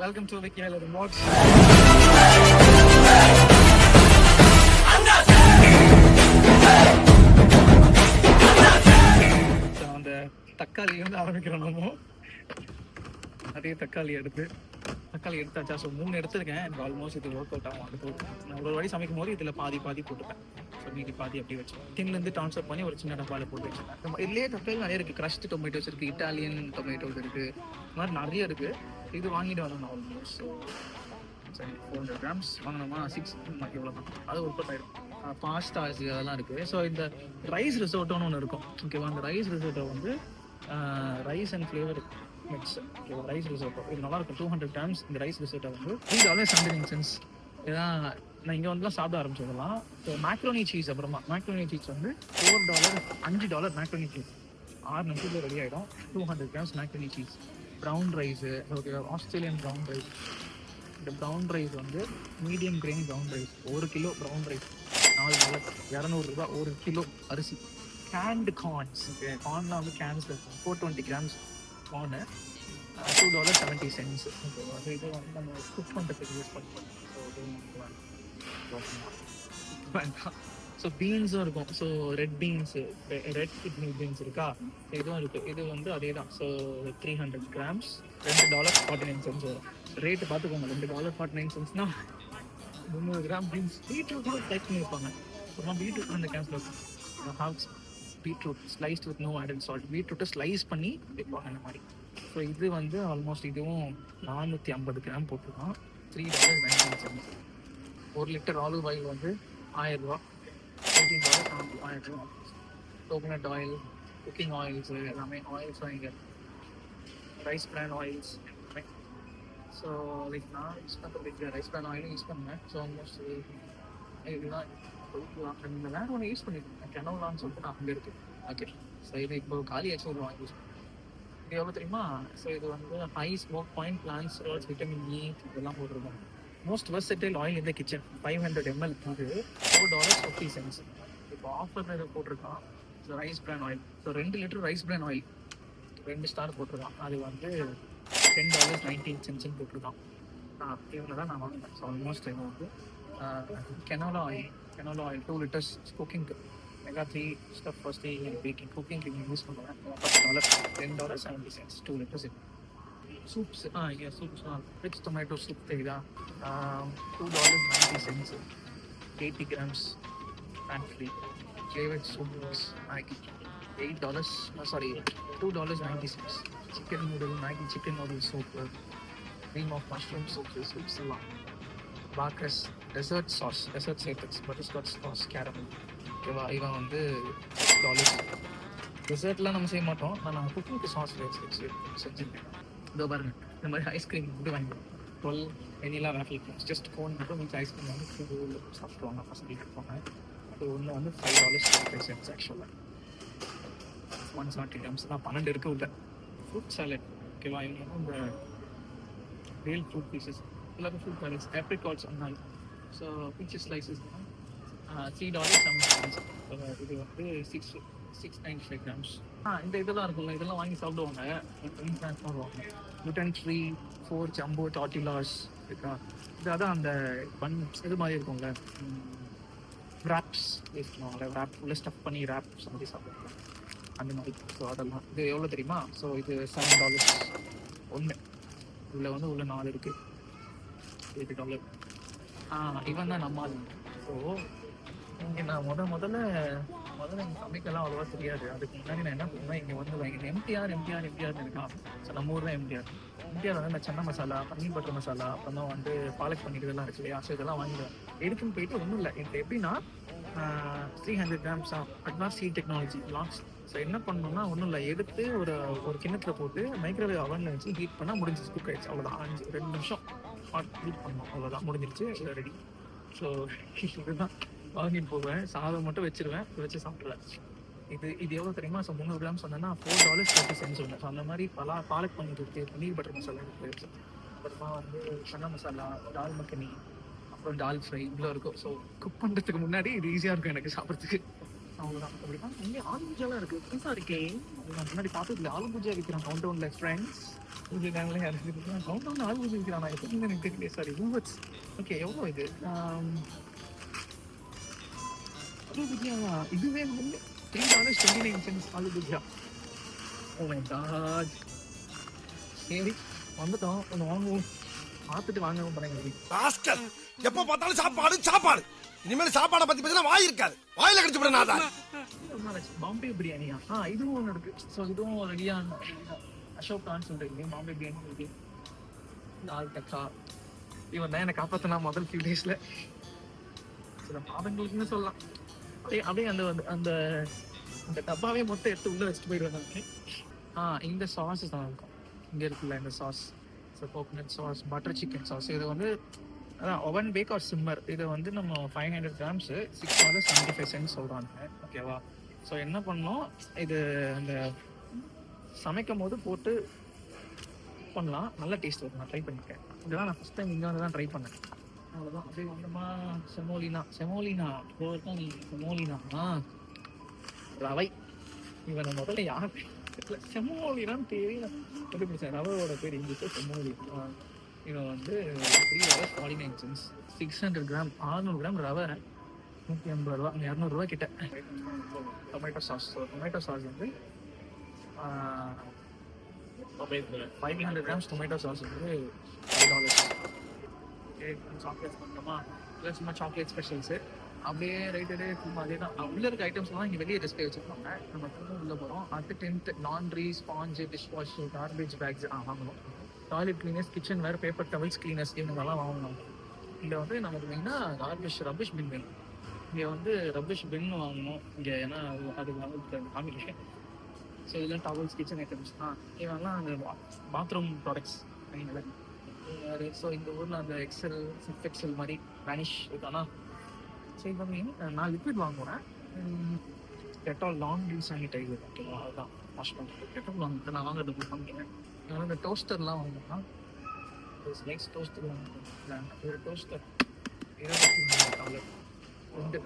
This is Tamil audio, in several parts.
வெல்கம் டு விக்கி ஹைல ரிமோட். அந்த தக்காளி வந்து ஆரம்பிக்கிறோம். நம்ம நிறைய தக்காளி எடுத்தாச்சா. ஸோ 3 எடுத்துருக்கேன். எனக்கு ஆல்மோஸ்ட் இது ஒர்க் அவுட் ஆகும். அடுத்து நான் ஒரு வாட்டி சமைக்கும் போது இதில் பாதி போட்டுப்பேன். ஸோ மீதி பாதி அப்படி வச்சு டின்லேருந்து ட்ரான்ஸ்ஃபர் பண்ணி ஒரு சின்ன டப்பாவில் போட்டு வச்சுருக்கேன். இதுலேயே தக்காளி நிறைய இருக்குது. க்ரஷ்டு டொமேட்டோஸ் இருக்குது, இட்டாலியன் டொமேட்டோஸ் இருக்குது, இந்த மாதிரி நிறைய இருக்குது. இது வாங்கிட்டு வரணும் ஆல்மோஸ்ட். ஸோ சரி 400 grams வாங்கினோமா 6 இவ்வளோ தான். அது ஒர்க் அவுட் ஆகிடும். பாஸ்தாஸ் அதெல்லாம் இருக்குது. ஸோ இந்த ரைஸ் ரிசோர்ட்டோன்னு ஒன்று இருக்கும். ஓகேவா, அந்த ரைஸ் ரிசோர்ட்டை வந்து ரைஸ் அண்ட் ஃப்ளேவர் மிக்ஸ். ஓகேவா, ரைஸ் ரிசோர்ட்டோ இது நல்லாயிருக்கும். 200 grams இந்த ரைஸ் ரிசோர்ட்டை வந்து $3.79. இதான் நான் இங்கே வந்துலாம் சாப்பிட ஆரம்பிச்சதெல்லாம். ஸோ மேக்ரோனி சீஸ், அப்புறமா மேக்ரோனி சீஸ் வந்து $4 மேக்ரோனி சீஸ் 6 நிமிஷத்தில் ரெடி ஆகிடும். 200 grams macaroni cheese. Brown rice, ஓகேவா, ஆஸ்திரேலியன் ப்ரௌன் ரைஸ். இந்த ப்ரௌன் ரைஸ் வந்து medium grain brown rice. 1 kilo brown rice $4, $200 1 kilo அரிசி. கேன்டு கார்ன்ஸ், ஓகே, கார்ன்லாம் வந்து கேன்ஸ் இருக்கும். 420 grams கார்னு $2.70. ஓகே, இது வந்து நம்ம குக் பண்ணுறதுக்கு யூஸ் பண்ணுவோம். ஸோ பீன்ஸும் இருக்கும். ஸோ ரெட் கிட்னி பீன்ஸ் இருக்கா, இதுவும் இருக்குது. இது வந்து அதே தான். ஸோ 300 grams $2.49 வரும். ரேட்டு பார்த்துக்கோங்க. $2.49 300 கிராம் பீன்ஸ். பீட்ரூட் கூட ஸ்லைஸ் பண்ணியிருப்பாங்க. அப்புறமா பீட்ரூட் அந்த கேன்சல் இருக்கும். Beetroot sliced with no added salt. பீட்ரூட்டை ஸ்லைஸ் பண்ணி வைப்பாங்க அந்த மாதிரி. ஸோ இது வந்து ஆல்மோஸ்ட் இதுவும் 450 கிராம் போட்டுருக்கான். $3.19. 1 லிட்டர் ஆலிவ் ஆயில் வந்து $1000. $18 கோகோனட் ஆயில், குக்கிங் ஆயில்ஸ் எல்லாமே ஆயில்ஸ் தான் இங்கே. ரைஸ் பிரான் ஆயில்ஸ். ஸோ லைக் நான் யூஸ் பண்ணுறதுக்கு ரைஸ் பிரான் ஆயிலும் யூஸ் பண்ணேன். ஸோ ஆல்மோஸ்ட் இதுதான். நீங்கள் வேறு ஒன்று யூஸ் பண்ணியிருக்கேன், கெனோலான்னு சொல்லிட்டு நான் அங்கே இருக்குது. ஓகே, ஸோ இது இப்போ காலியாச்சும் ஒரு வாங்கி யூஸ் பண்ணுறேன். இது எவ்வளோ தெரியுமா? ஸோ இது வந்து ஹை ஸ்மோக் பாயிண்ட், பிளான்ஸ், விட்டமின் இ இதெல்லாம் போட்டிருக்கோம். மோஸ்ட் வெர்சடைல் ஆயில் இந்த கிச்சன் 500 ml வந்து $4.50. இப்போ ஆஃபர் இதை போட்டிருக்கான். So rice bran oil. So 2 litre rice bran oil 2 star போட்டிருக்கான். அது வந்து $10.19 போட்டிருக்கான். இவ்வளோ தான் நான் வாங்கினேன். ஸோ ஆல்மோஸ்ட் இது வந்து கெனோலா ஆயில் 2 liters குக்கிங்க்கு omega-3 ஸ்டஃப் ஃபர்ஸ்ட் பேக்கிங் குக்கிங்க்கு யூஸ் பண்ணுவேன். $10.70 2 liters. சூப்ஸ் சூப்ஸ்லாம் ரிச் டொமேட்டோ சூப் தெரியுதா, $2.90. 80 grams fat free flavored soup mix Maggi $2.90. Chicken noodle Maggi chicken noodle soup, cream of mushroom soups எல்லாம். பாக்கர்ஸ் டெசர்ட் சேட்டக்ஸ் பட்டர்ஸ்காட்ச் சாஸ் கேரமல். ஓகேவா, இவன் வந்து $6. டெசர்ட்லாம் நம்ம செய்ய மாட்டோம். நான் குக்கிங்க்கு சாஸ் வச்சு செஞ்சுருக்கேன். இதோ பாருங்க, இந்த மாதிரி ஐஸ்கிரீம் மட்டும் வாங்கிடுவோம். 12 vanilla waffle cones. Just cone மட்டும் மீன்ஸ் ஐஸ்கிரீம் வந்து சாப்பிடுவாங்க பசங்க இருப்பாங்க. அது ஒன்று வந்து $5.50 ஆக்சுவலாக. 170 grams தான் 12 இருக்கு உள்ள. Fruit salad. ஓகேவா, இவங்க வந்து இந்த ரியல் ஃப்ரூட் பீசஸ் எல்லாமே ஃப்ரூட் சாலட்ஸ். ஆப்ரிகாட்ஸ் ஒன்றால். So peaches slices $3.70. இது வந்து 695 grams. இந்த இதெல்லாம் இருக்குல்ல, இதெல்லாம் வாங்கி சாப்பிடுவாங்க. வாங்குவாங்க gluten free 4 ஜம்போ டார்டிலாஸ் இருக்கா. இது அதான் அந்த பன் இது மாதிரி இருக்கும்ல, ராப்ஸ் யூஸ் பண்ணுவாங்கள்ல, ராப் உள்ள ஸ்டஃப் பண்ணி ராப்ஸ் மாதிரி சாப்பிடுவாங்க அந்த மாதிரி. ஸோ அதெல்லாம் இது எவ்வளோ தெரியுமா? ஸோ இது $7 ஒன்று. இதில் வந்து உள்ள 4 இருக்குது. $8. இவன் தான் நம்ம. ஸோ இங்கே நான் முதல்ல எனக்கு சமைக்கலாம் அவ்வளோவா தெரியாது. அதுக்கு முன்னாடி நான் என்ன பண்ணுவேன், இங்கே வந்து இங்கே எம்டிஆர் இருக்கான். ஸோ நம்ம ஊர் தான் எம்டிஆர் வந்து இந்த சன்னா மசாலா, பன்னீர் பட்டர் மசாலா, அப்புறம் வந்து பாலக் பன்னீர் இதெல்லாம் இருக்கு இல்லையா. ஸோ இதெல்லாம் வாங்கிடுவேன். எடுத்துன்னு போயிட்டு ஒன்றும் இல்லை, எனக்கு எப்படின்னா 300 grams advance heat technology locks. So என்ன பண்ணணும்னா ஒன்றும் இல்லை, எடுத்து ஒரு கிண்ணத்தில் போட்டு மைக்ரோவேவ் அவனில் வச்சு ஹீட் பண்ணால் முடிஞ்சிச்சு, குக் ஆகிடுச்சு. அவ்வளோதான், 2 நிமிஷம் ஹீட் பண்ணணும், அவ்வளோதான், முடிஞ்சிருச்சு, இதை ரெடி. ஸோ இதுதான் வாங்கிட்டு போவேன். சாதம் மட்டும் வச்சு சாப்பிட்ருவேன். இது எவ்வளோ தெரியுமா? ஸோ 300 grams சொன்னேன்னா $4.30 சொன்னேன். ஸோ அந்த மாதிரி பாலக் பன்னீர் இருக்குது, பன்னீர் பட்டர் மசாலா இருக்குது, அப்புறமா வந்து சன்னா மசாலா, தால் மக்கனி, அப்புறம் தால் ஃப்ரை இவ்வளோ இருக்கும். ஸோ குக் பண்ணுறதுக்கு முன்னாடி இது ஈஸியாக இருக்கும் எனக்கு சாப்பிட்றதுக்கு. அவ்வளோதான். அப்படிதான் இங்கே ஆலு பூஜாலாம் இருக்குது. புதுசாக இருக்கே, அது நான் முன்னாடி பார்த்ததில்ல. ஆலு பூஜா விற்கிறான் கவுண்டவுனில் ஃப்ரெண்ட்ஸ். பூஜை நாங்களே யாருக்கு கவுண்டவுனில் ஆலு பூஜை விற்கிறான். நான் எப்படின்னு எனக்கு தெரியல. சாரி ஊவர்ஸ். ஓகே, எவ்வளோ இது? ஆலு பூஜா இதுவே வந்து $3.29 ஆலு பூஜா. Oh my God. சரி வந்துட்டோம், ஒன்று வாங்குவோம். பார்த்துட்டு வாங்கவும் போகிறேங்க. ராஸ்கல், எப்ப பார்த்தாலும் சாப்பாடு சாப்பாடு. இனிமேல் சாப்பாடை பத்தி பேசினா வாய் இருக்காது, வாயில கடிச்சு விட நான். பாம்பே பிரியாணியா? இதுவும் ஒன்று இருக்கு. ஸோ இதுவும் ரெடியான அசோக் கான் சொல்றீங்க. பாம்பே பிரியாணி இருக்கு, தால் தக்கா. இவன் தான் என்னை காப்பாற்றினா முதல் ஃபியூ டேஸ்ல. சில மாதங்களுக்குன்னு சொல்லலாம். அப்படியே அந்த அந்த அந்த டப்பாவே மொத்தம் எடுத்து உள்ள வச்சுட்டு போயிடுவேன். இந்த சாஸ் தான் இருக்கும் இங்கே இருக்குல்ல, இந்த sauce. So coconut sauce, butter chicken sauce. இது வந்து அதான் ஓவன் பேக் ஆர் சிம்மர். இதை வந்து நம்ம 500 grams $6.75 சொல்கிறாங்க. ஓகேவா? ஸோ என்ன பண்ணோம், இது அந்த சமைக்கும் போது போட்டு பண்ணலாம், நல்ல டேஸ்ட் வரும். நான் ட்ரை பண்ணியிருக்கேன். இதெல்லாம் நான் ஃபஸ்ட் டைம் இங்கே வந்து தான் ட்ரை பண்ணேன். அவ்வளோதான். அப்படியே வந்தோமா செமோலினா தான். நீ செமோலினா ரவை. இவனை முதல்ல யாருக்கு செமோலினான்னு தெரியும். கண்டுபிடிச்சேன். ரவையோட பேர் இங்கிலீஷ் செமோலினா. இவன் வந்து $3.49. 600 கிராம், 600 கிராம் ரவை, $150, $200 கிட்ட. Tomato sauce. டொமேட்டோ சாஸ் வந்து 500 grams டொமேட்டோ சாஸ் வந்து $5. சாக்லேட்ஸ் பண்ணோமா, இல்லை சும்மா சாக்லேட் ஸ்பெஷல்ஸு. அப்படியே ரைட்டு சும்மா அதே தான். உள்ள இருக்க ஐட்டம்ஸ்லாம் இங்கே வெளியே டிஸ்பிளே வச்சுருப்பாங்க. நம்ம உள்ளே போகிறோம். அடுத்து 10th laundry, sponge, dish wash, garbage bags வாங்கணும். Toilet cleaners, kitchen ware, paper towels, cleaners இவங்கெல்லாம் வாங்கணும். இங்கே வந்து நமக்கு மெயினாக ரப்பிஷ் பின் வேணும். இங்கே வந்து ரப்பிஷ் பின் வாங்கணும் இங்கே, ஏன்னா அது காமிக்கிறேன். ஸோ இதெல்லாம் டவல்ஸ், கிச்சன் ஐட்டம்ஸ் இவெல்லாம் அந்த பாத்ரூம் ப்ராடக்ட்ஸ் மெயினில். ஸோ இந்த ஊரில் அந்த எக்ஸல், சிஃப் எக்ஸல் மாதிரி வேனிஷ் இருக்கானா. ஸோ இப்போ நான் லிக்விட் வாங்குவேன். Dettol laundry sanitiser. ஓகேவா? அதுதான் வாஷ் பண்ணுறது. டெட்டால் வாங்கிட்டு நான் வாங்குறது வாங்கிக்கிறேன். இந்த டோஸ்டர்லாம் வாங்கினா நெக்ஸ்ட் டோஸ்டர் வாங்கினேன். ஒரு டோஸ்டர் $23.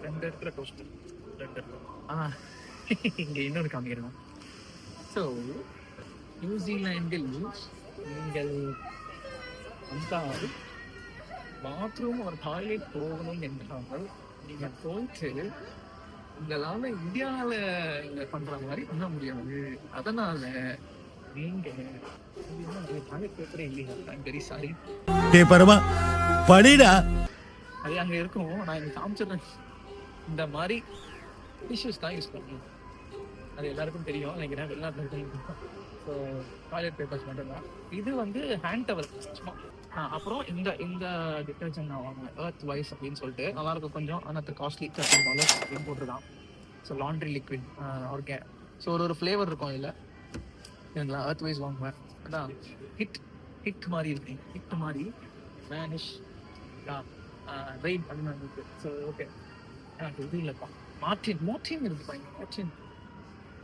ரெண்டு இருக்கிற டோஸ்டர் 2 இருக்கு. இங்கே இன்னொன்று காமிக்கிறேன். ஸோ நியூசிலாண்டில் நீங்கள் வந்தால் பாத்ரூம் ஒரு டாய்லெட் போகணும் என்றால் நீங்கள் போயிட்டு உங்களால் இந்தியாவில் பண்ணுற மாதிரி பண்ண முடியாது. அதனால் நீங்க வெரி சாரி. அது அங்க இருக்கும். நான் இங்க காமிச்சிடுறேன். இந்த மாதிரி டிஷ்யூஸ் தான் யூஸ் பண்ணுவேன். அது எல்லாருக்கும் தெரியும் நினைக்கிறேன். வெளிநாட்டில் ஸோ டாய்லெட் பேப்பர்ஸ் மட்டும்தான். இது வந்து ஹேண்ட் டவல் சும்மா. அப்புறம் இந்த டிட்டர்ஜென்ட் நான் வாங்குவேன், எர்த் வைஸ் அப்படின்னு சொல்லிட்டு. நல்லாயிருக்கும் கொஞ்சம், ஆனால் காஸ்ட்லி $13 அப்படின்னு போட்டுருக்கான். ஸோ லாண்ட்ரி லிக்விட் ஆர்கே. ஸோ ஒரு ஃப்ளேவர் இருக்கும் இதில். சரிங்களா? எர்த் வைஸ் வாங்குவேன். அதான் ஹிட் மாதிரி இருக்கு. ஹிட் மாதிரி வேனிஷ் ரைட் அப்படின்னு இருக்கு. ஸோ ஓகே, எனக்கு இது இல்லைப்பா. மார்டின் இருக்குப்பா.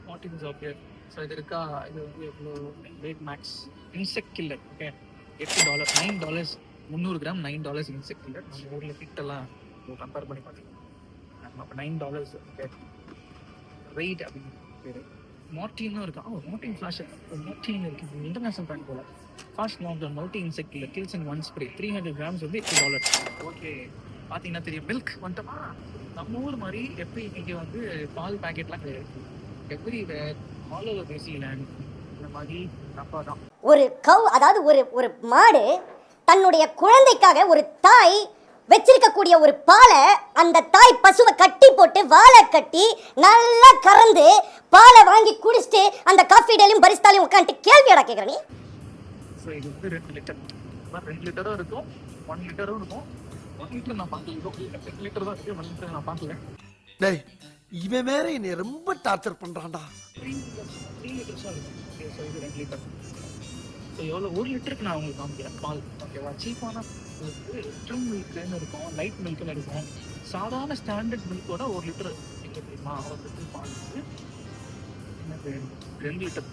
Martin okay. ஸோ இது இருக்கா. இது வந்து எவ்வளோ rate Max insect killer. Okay, $8, $9, 300 gram $9 insect killer. நம்ம ஊரில் ஹிட்டெல்லாம் கம்பேர் பண்ணி பார்த்தீங்கன்னா அப்போ $9. ஓகே, ரைட் அப்படின்னு பேர். மார்டினும் இருக்கா. மார்டின் ஃப்ளாஷ் மார்டின் இருக்குது. இன்டர்நேஷனல் பிராண்ட் போல. Fast long multi insect killer kills in 1 spray. 300 grams வந்து $8. ஓகே, பார்த்தீங்கன்னா தெரியும். மில்க் வந்துட்டோமா. நம்ம ஊர் மாதிரி எப்படி இங்கே வந்து பால் பேக்கெட்லாம் கிடையாது. எப்படி ஆல் ஓவர் நியூசிலாண்ட் இந்த மாதிரி அப்பா தான். ஒரு கவ், அதாவது ஒரு மாடு தன்னுடைய குழந்தைக்காக ஒரு தாய் வச்சிருக்கக்கூடிய ஒரு பாலை, அந்த தாய் பசுவை கட்டி போட்டு வாழை கட்டி நல்லா கறந்து பாலை வாங்கி குடிச்சிட்டு அந்த காஃபி டேலையும் பரிஸ்தாலையும் உட்காந்துட்டு கேள்வியோட கேட்குறேன். ஸோ இது வந்து 2 லிட்டர். 2 லிட்டரும் இருக்கும், 1 லிட்டரும் இருக்கும். 1 லிட்டர் நான் பார்க்கல. 2 லிட்டர் தான் இருக்கு, 1 லிட்டர் நான் பார்க்கல. டேய், இவன் வேற என்னை ரொம்ப டார்ச்சர் பண்றான்டா. 3 லிட்டர்ஸாக இருக்கும். ஓகே, ஸோ இது 2 லிட்டர். ஸோ எவ்வளோ 1 லிட்டருக்கு நான் உங்களுக்கு காமிக்கிறேன் பால். ஓகேவா? சீப்பான ட்ரிம் மில்க்குன்னு இருக்கும், லைட் மில்க்குன்னு இருக்கும். சாதாரண ஸ்டாண்டர்ட் மில்க்கோட 1 லிட்டர் எங்கே தெரியுமா? 1 லிட்டர் பால் வந்து எனக்கு 2 லிட்டர்.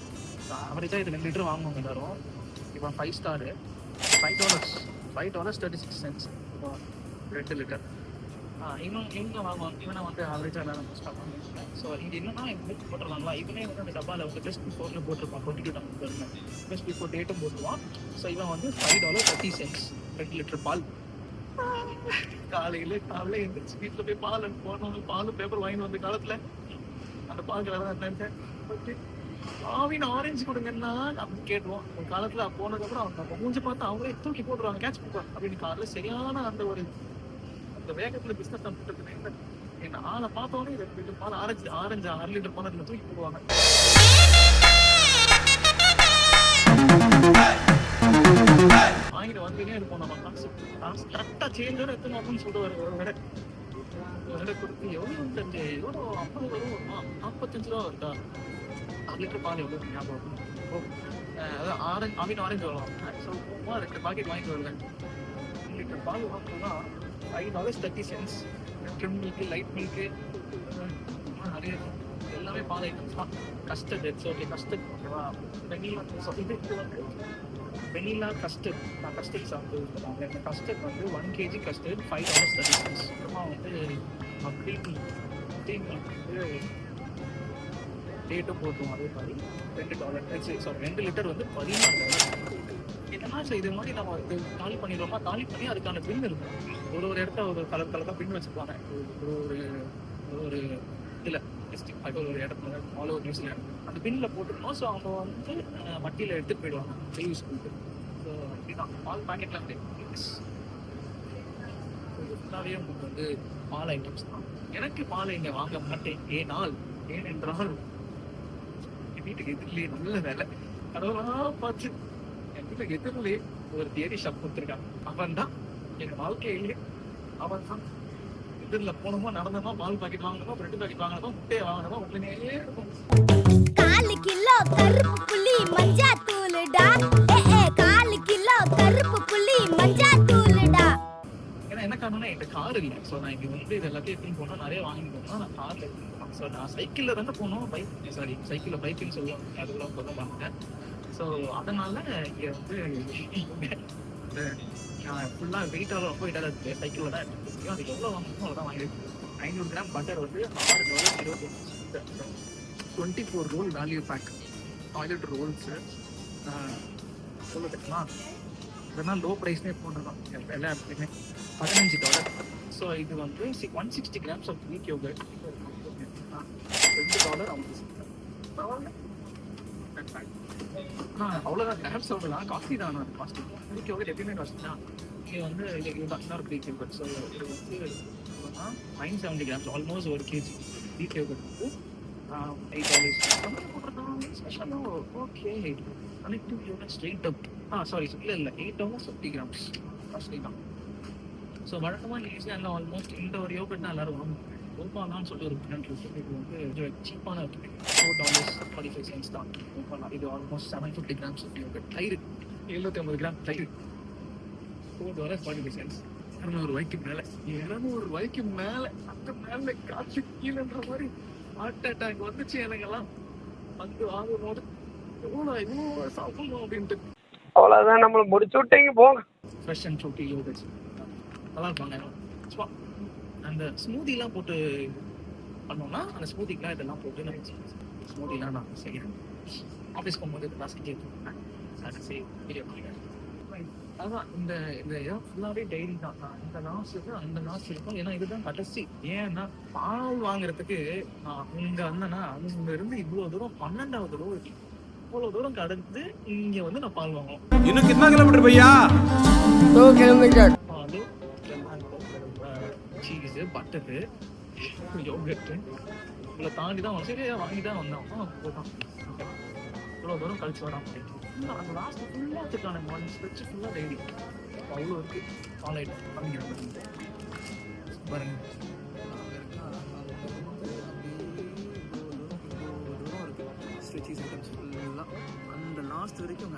அவரேஜாக இது 2 லிட்டர் வாங்குவாங்க எல்லாரும். இப்போ 5 ஸ்டாரு $5, $5.36. 2 லிட்டர் இவங்க வாங்குவாங்க. இவனை வந்து ஆவரேஜாக எல்லாரும் ஸ்டார்ட் பண்ணுவாங்க. ஸோ இங்கே என்னன்னா மில்க் போட்டுருவாங்களா, இவனே வந்து அந்த டப்பாவில் வந்து பெஸ்ட் பிஃபோர்னு போட்டிருப்பான். 22 டம்ளர் பெஸ்ட் பிஃபோர் டேட்டும் போட்டுருவான். ஸோ இவன் வந்து $5.30 2 லிட்டர் பால். காலையில் எழுந்திரிச்சு வீட்டில் போய் பால் போனோம். பால் பேப்பர் வாங்கிட்டு வந்த காலத்தில் அந்த பால் கலர் என்னன்னு ஓகே ஆவின் ஆரஞ்சு கொடுங்கன்னா அப்படின்னு கேட்டுருவோம். ஒரு காலத்துல போனதுக்கப்புறம் அவங்க மூஞ்சி பார்த்து அவங்களே தூக்கி போட்டுருவாங்க, கேட்ச் பண்ணுவாங்க அப்படின்னு. காலையில் சரியான அந்த ஒரு அந்த வேகத்துல பிசினஸ் பண்ணிட்டு என் ஆளை பார்த்தோன்னே 2 லிட்டர் பால் ஆரஞ்சு 6 லிட்டர் பால் அதில் தூக்கி போடுவாங்க. வாங்கிட்டு வந்துனே இருப்போம். நம்ம காசு கரெக்டாக சேஞ்சோட எத்தனை அப்படின்னு சொல்லிட்டு ஒரு விலை கொடுத்து எவ்வளோ 50 வரும் 45 ரூபா வருதா 6 லிட்டர் பால் எவ்வளோ ஞாபகம். அதான் ஆரஞ்சு வரும். ஸோ 2 பாக்கெட் வாங்கிட்டு வருவேன். 2 லிட்டர் பால் வாங்கினா $5.30. ட்ரிம் மில்க்கு, லைட் மில்க்கு, நிறைய எல்லாமே பால் ஐட்டம்ஸ் தான். கஸ்டர்ட் ஓகே, கஸ்டர்ட் ஓகேவா, வெனிலா. இது வந்து வெனிலா கஸ்டர்ட். நான் கஸ்டர்ட் சாப்பிட்டு சொல்லுவாங்க. இந்த கஸ்டர்ட் வந்து 1 kg கஸ்டர்ட் $5.30. அப்புறமா வந்து க்ரீன் வந்து டேட்டும் போட்டுருவோம். அதே மாதிரி $2 லிட்டர் வந்து $16. என்னன்னா இது மாதிரி நம்ம இது காலி பண்ணிடுவோமா, காலி பண்ணி அதுக்கான பின் இருக்கும். ஒரு இடத்த ஒரு கலர் பின் வச்சுருப்பாங்க. ஒரு இதில் டிஸ்ட்ரிக்ட் ஒரு இடத்துல ஆல் ஓவர் நியூசிலாந்து அந்த பின்னில் போட்டுருக்கோம். ஸோ அவங்க வந்து வட்டியில் எடுத்துகிட்டு போயிடுவாங்க டெய்லி ஸ்கூலுக்கு. ஸோ இதுதான் பால் பாக்கெட்லாம் ஃபுல்லாகவே உங்களுக்கு வந்து பால் ஐட்டம்ஸ் தான். எனக்கு பால் இங்கே வாங்க மாட்டேன். ஏனென்றால் என் வீட்டுக்கு எதிரிலே நல்ல வேலை அதெல்லாம் பார்த்து என் வீட்டுக்கு எதிரிலே ஒரு தியரி ஷாப் கொடுத்துருக்காங்க. அவன் தான் என் வாழ்க்கையிலே அவன் தான். எதிரில் போனோமோ நடந்தோமோ பால் பாக்கெட் வாங்கணுமோ, பிரெட் பாக்கெட் வாங்கணுமோ, முட்டையை வாங்கணுமோ உடனே இருக்கும். 4 கிலோ கருப்பு புள்ளி மஞ்சா தூளுடா. 4 கிலோ கருப்பு புள்ளி மஞ்சா தூளுடா. ஏன்னா என்ன காரணம்னா என்கிட்ட கார் இல்லை. ஸோ நான் இங்கே வந்து இது எல்லாத்தையும் எடுத்துன்னு போனால் நிறைய வாங்கிட்டு போனால் நான் காரில் எடுத்துன்னு போனேன். ஸோ நான் சைக்கிளில் தானே போனோம். சைக்கிளில் பைக்குன்னு சொல்லுவாங்க, அதுக்கெல்லாம் போக வாங்கினேன். ஸோ அதனால இங்கே வந்து நான் ஃபுல்லாக வெயிட்டாக ரொம்ப வெயிட்டாக இருக்குது. சைக்கிளில் தான் எடுத்துக்க முடியும். அது எவ்வளோ வாங்கணுமோ அவ்வளோ தான் வாங்கியிருக்கேன். 500 கிராம் பட்டர் வந்து $6.25. 24 roll value pack toilet rolls சொல்லுதுங்களா. இதெல்லாம் லோ ப்ரைஸ்னே போட்டுருக்கோம் எல்லா இடத்துலையுமே $15. ஸோ இது வந்து 160 கிராம்ஸ் ஆஃப் வீக் யோகர்ட் $2 அவங்க அவ்வளோதான். கிராம்ஸ் அவ்வளோதான், காஸ்ட்லி தான். அது காஸ்ட்லி வீக் யோகர்ட் எப்பயுமே காஸ்ட்லி தான். இது வந்து இதுதான் இன்னொரு வீக் யோகர்ட். ஸோ இது வந்து 970 grams, almost 1 kg week yoghurt வந்து $8 போட்டிருக்கோம். ஸ்பெஷலோ ஓகே கனெக்டிவ் யூனிட் ஸ்ட்ரெயிட் அப் இல்லை $8.50 கிராம்ஸ் காஸ்ட்லி தான். ஸோ வழக்கமாக ஈஸியாக ஆல்மோஸ்ட் இந்த ஒரு யோகர்ட் தான் எல்லாரும் வாங்குவோம். ஓப்பாலான்னு சொல்லிட்டு ஒரு பிராண்ட் இருக்குது. இது வந்து சீப்பான $4.45 தான் ஓப்பாலா. இது ஆல்மோஸ்ட் 750 கிராம்ஸ் ஆஃப் யோகர்ட். தயிர் 750 கிராம் தயிர் $4.45. 200 ரூபாய்க்கு மேலே, 200 ரூபாய்க்கு மேலே, அந்த மேலே காற்று கீழன்ற மாதிரி ஹார்ட் அட்டாக் வந்துச்சு எனக்கெல்லாம். வந்து வாங்கும்போது இவ்வளோ சாப்பிடணும் அப்படின்ட்டு. அவ்வளோதான், நம்மளை முடிச்சு விட்டீங்க போங்க. ஃப்ரெஷ் அண்ட் ஃப்ரூட்டி யோகர்ட்ஸ் நல்லா இருப்பாங்க. அந்த ஸ்மூதிலாம் போட்டு பண்ணோம்னா அந்த ஸ்மூதிக்கெலாம் இதெல்லாம் போட்டு நம்ம ஸ்மூதிலாம் நான் செய்கிறேன். ஆஃபீஸ் போகும்போது இதெல்லாம் செஞ்சுருக்கேன். அதை வீடியோ பண்ணிக்கிறேன். அதுதான் இந்த இடம் ஃபுல்லாகவே டைரி தான். இந்த லாஸ் இருக்குது, அந்த லாஸ் இருக்கும். ஏன்னா இதுதான் கடைசி. ஏன்னா பால் வாங்குறதுக்கு நான் இங்கே வந்தேன்னா அங்கே இருந்து இவ்வளோ தூரம் 12வது ரூபா இருக்கு. இவ்வளோ தூரம் கடந்து இங்கே வந்து நான் பால் வாங்குவோம். இன்னும் கிतना किलोमीटर भैया? 2 கிலோமீட்டர். பால், சீஸு, பட்டரு, யோகர்ட்டு இவ்வளோ தாண்டி தான் சரியாக வாங்கி தான் வந்தோம். போட்டோம் இவ்வளோ தூரம் கழிச்சு வரான் அப்படின்ட்டு. அந்த லாஸ்ட் ஃபுல்லாக வச்சுருக்கான மார்னிங் ஸ்பெச்சு ஃபுல்லாக டைரி அவ்வளோ இருக்குது. ஆன்லைன் பண்ணிக்கிறேன் பாருங்க. ஸ்ட்ரெச்சீஸ் ஐட்டம்ஸ் ஃபுல்லாக அந்த லாஸ்ட் வரைக்கும்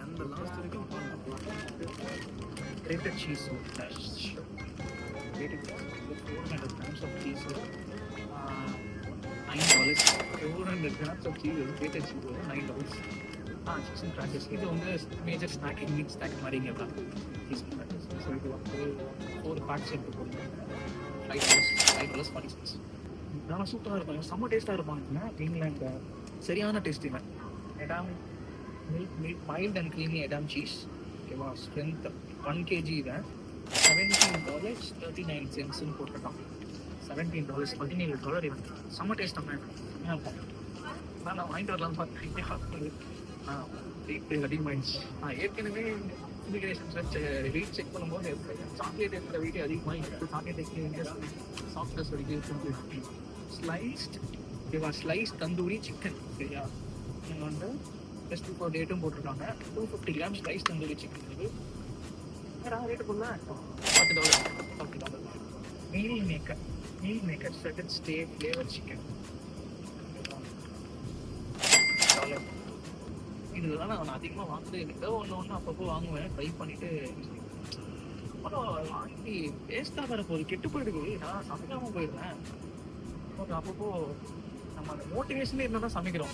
grated cheese, grated 400 grams of cheese, $9. 400 grams of cheese grated cheese வந்து $9. சிக்கன் கிராக்கர்ஸ் இது வந்து மேஜர் ஸ்நாக், ஈவினிங் ஸ்நாக் மாதிரி இங்கே தான் சிக்கன் கிராக்கர்ஸ். ஸோ இது வந்து 4 பேக்ஸ் எடுத்து போடுங்க. $5.46. இதெல்லாம் சூப்பராக இருக்கும், செம்ம டேஸ்ட்டாக இருப்பாங்க. இங்கிலாந்து சரியான டேஸ்ட் இவன். Edam milk mild and creamy Edam cheese. ஓகேவா, ஸ்ட்ரென்த் 1 kg இவன் $17.39 போட்டிருக்கான். $17, $17 இவன். செம்ம டேஸ்ட் அவன் இருக்கும். நான் வாங்கிட்டு வரலாம் பார்த்தேன், ரேட்டு அதிகமாகிடுச்சு. ஏற்கனவே இமிகிரேஷன் ரேட் செக் பண்ணும்போது சாக்லேட் இருக்கிற வெயிட் அதிகமாக சாக்லேட் சாஃப்ட்னஸ் வரைக்கும் ஸ்லைஸ்ட் ஓகேவா, ஸ்லைஸ் தந்தூரி சிக்கன். சரியா, நீங்கள் வந்து பெஸ்ட் ஃபார் டேட்டும் போட்டிருக்காங்க. 250 grams ஸ்லைஸ் தந்தூரி சிக்கன். இது ரேட்டு ஃபுல்ல $40. Meal maker second stay flavour chicken. இதுதான் நான் அதிகமாக வாங்குறது. ஏதோ ஒன்று அப்பப்போ வாங்குவேன், ட்ரை பண்ணிட்டு அப்புறம் வாங்கி வேஸ்ட்டாக வர போகுது, கெட்டு போயிடுது, நான் சமைக்காமல் போயிடுவேன். அப்பப்போ நம்ம அந்த மோட்டிவேஷனே இருந்தால் தான் சமைக்கிறோம்.